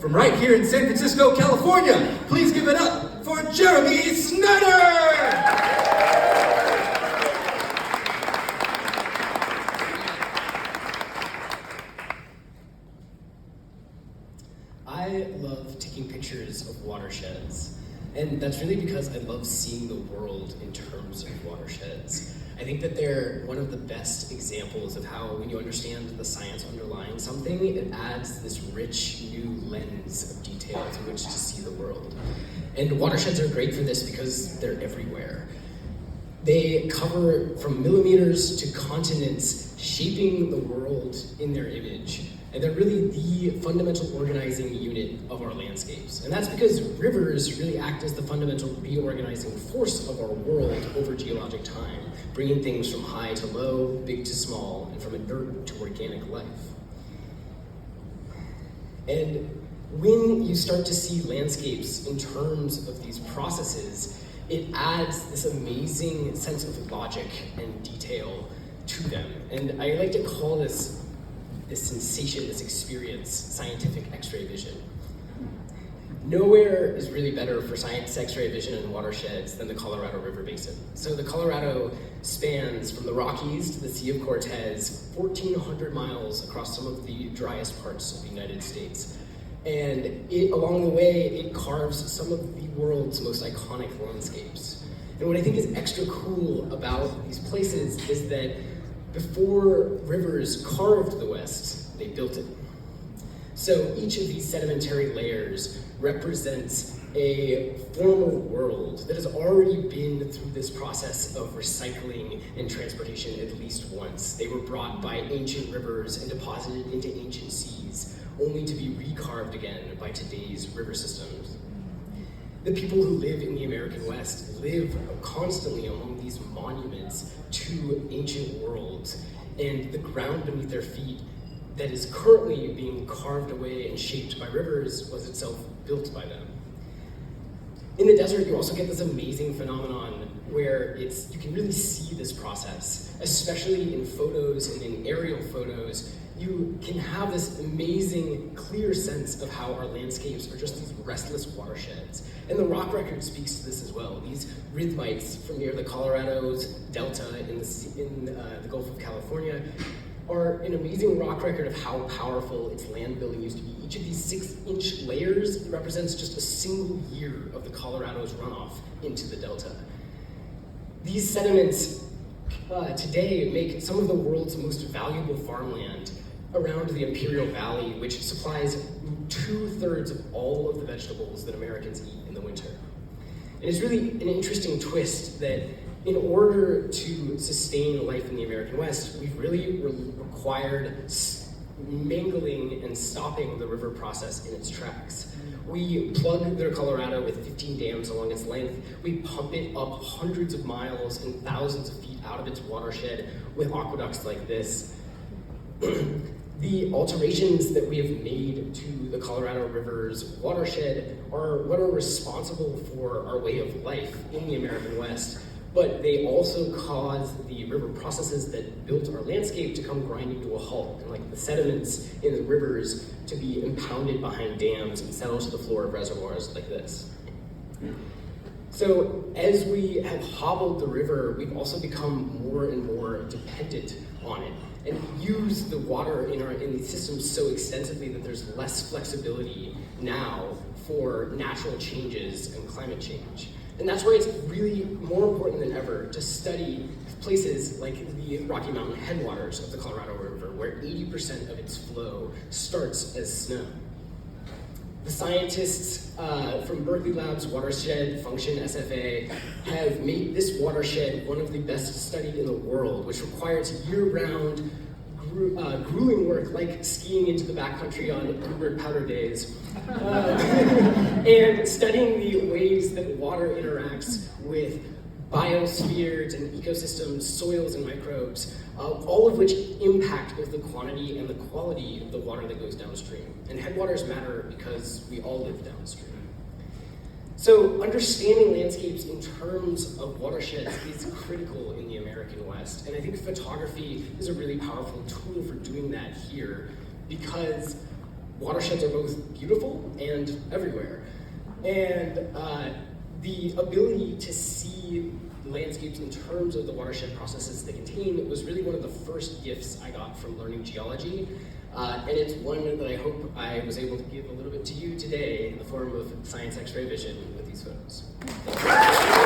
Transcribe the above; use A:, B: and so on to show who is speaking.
A: from right here in San Francisco, California. Please give it up for Jeremy Snyder!
B: I love taking pictures of watersheds, and that's really because I love seeing the world in terms of watersheds. I think that they're one of the best examples of how, when you understand the science underlying something, it adds this rich new lens of detail through which to see the world. And watersheds are great for this because they're everywhere. They cover from millimeters to continents, shaping the world in their image. And they're really the fundamental organizing unit of our landscapes. And that's because rivers really act as the fundamental reorganizing force of our world over geologic time, bringing things from high to low, big to small, and from inert to organic life. And when you start to see landscapes in terms of these processes, it adds this amazing sense of logic and detail to them. And I like to call this sensation, this experience, scientific X-ray vision. Nowhere is really better for science X-ray vision in watersheds than the Colorado River Basin. So the Colorado spans from the Rockies to the Sea of Cortez, 1,400 miles across some of the driest parts of the United States. And along the way, it carves some of the world's most iconic landscapes. And what I think is extra cool about these places is that before rivers carved the West, they built it. So each of these sedimentary layers represents a former world that has already been through this process of recycling and transportation at least once. They were brought by ancient rivers and deposited into ancient seas, only to be recarved again by today's river systems. The people who live in the American West live constantly among these monuments to ancient worlds, and the ground beneath their feet that is currently being carved away and shaped by rivers was itself built by them. In the desert, you also get this amazing phenomenon where you can really see this process, especially in photos and in aerial photos. You can have this amazing, clear sense of how our landscapes are just these restless watersheds. And the rock record speaks to this as well. These rhythmites from near the Colorado's delta in the Gulf of California are an amazing rock record of how powerful its land building used to be. Each of these 6-inch layers represents just a single year of the Colorado's runoff into the delta. These sediments today make some of the world's most valuable farmland around the Imperial Valley, which supplies 2/3 of all of the vegetables that Americans eat in the winter. And it's really an interesting twist that in order to sustain life in the American West, we've really required mangling and stopping the river process in its tracks. We plug the Colorado with 15 dams along its length. We pump it up hundreds of miles and thousands of feet out of its watershed with aqueducts like this. The alterations that we have made to the Colorado River's watershed are what are responsible for our way of life in the American West, but they also cause the river processes that built our landscape to come grinding to a halt, and like the sediments in the rivers to be impounded behind dams and settle to the floor of reservoirs like this. So as we have hobbled the river, we've also become more and more dependent on it and use the water in these systems so extensively that there's less flexibility now for natural changes and climate change. And that's why it's really more important than ever to study places like the Rocky Mountain headwaters of the Colorado River, where 80% of its flow starts as snow. The scientists from Berkeley Lab's Watershed Function SFA have made this watershed one of the best studied in the world, which requires year-round grueling work like skiing into the backcountry on bluebird powder days, and studying the ways that water interacts with biospheres and ecosystems, soils and microbes, all of which impact both the quantity and the quality of the water that goes downstream. And headwaters matter because we all live downstream. So understanding landscapes in terms of watersheds is critical in the American West. And I think photography is a really powerful tool for doing that here, because watersheds are both beautiful and everywhere. And the ability to see landscapes in terms of the watershed processes they contain was really one of the first gifts I got from learning geology. And it's one that I hope I was able to give a little bit to you today in the form of science X-ray vision with these photos.